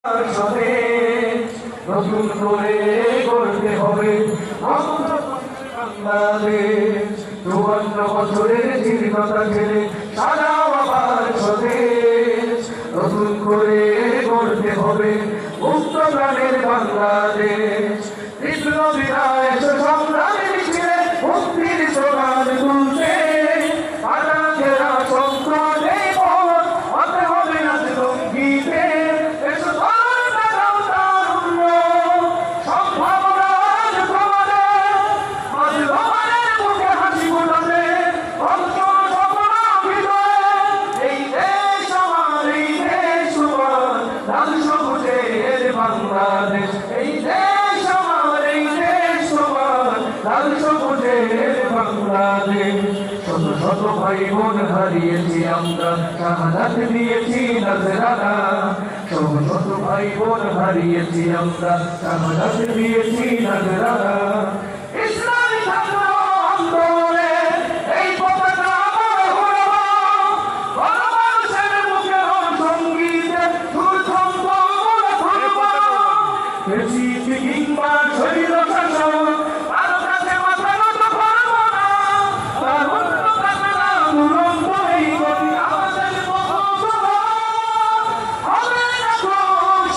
সাথে নতুন করে গড়তে হবে বাংলাদেশ। ৫৪ বছরের জীর্ণতা ছেড়ে সাজাও আবার স্বদেশ। নতুন করে গড়তে হবে মুক্ত প্রাণের বাংলাদেশ। বিপ্লবীরা এসো সংগ্রামে মিছিলে মুক্তির স্লোগান তুলতে। আজাদেরা সংগ্রামে পথ হতে হবে না লঙ্ঘিতে। বাংলাদেশ এই দেশ আমার, এই দেশ তোমার, লাল সবুজের বাংলাদেশ। শত শত ভাই বোন হারিয়েছি আমরা, শাহাদাত দিয়েছি নজরানা। শত শত ভাই বোন হারিয়েছি আমরা, শাহাদাত দিয়েছি নজরানা। ইসলামী ছাত্র আন্দোলনে এই পতাকা আমার হলো, গণমানুষের মুখের সঙ্গীতে সুরছন্দ কিংবা শৈল শাসন কারো কাছে মাথা নত করব না। তার অন্য কাছে না দুরন্ত এই গতি আমাদের হবে না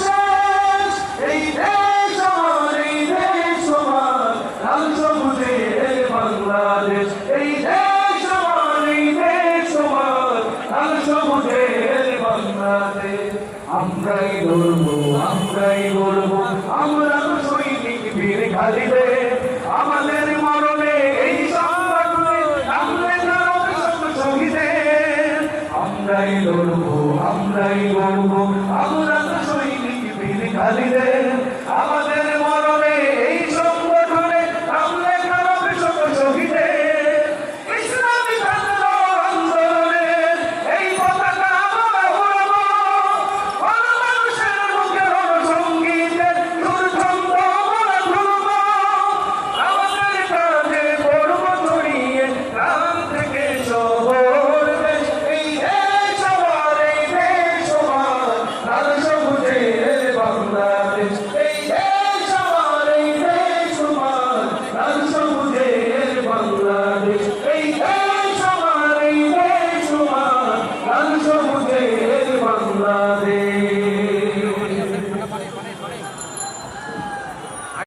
শেষ। এই দেশ আমার, এই দেশ তোমার, লাল সবুজের বাংলাদেশ। এই দেশ আমার, এই দেশ তোমার, লাল সবুজের বাংলাদেশ। আমরাই লড়বো, আমরাই লড়বো, আমরা তো সৈনিক বীর খালিদের। আমাদের মরণে এই সংগঠনে নামলে শহীদের। আমরাই লড়বো, আমরাই লড়বো, আমরা তো সৈনিক বীর খালিদের।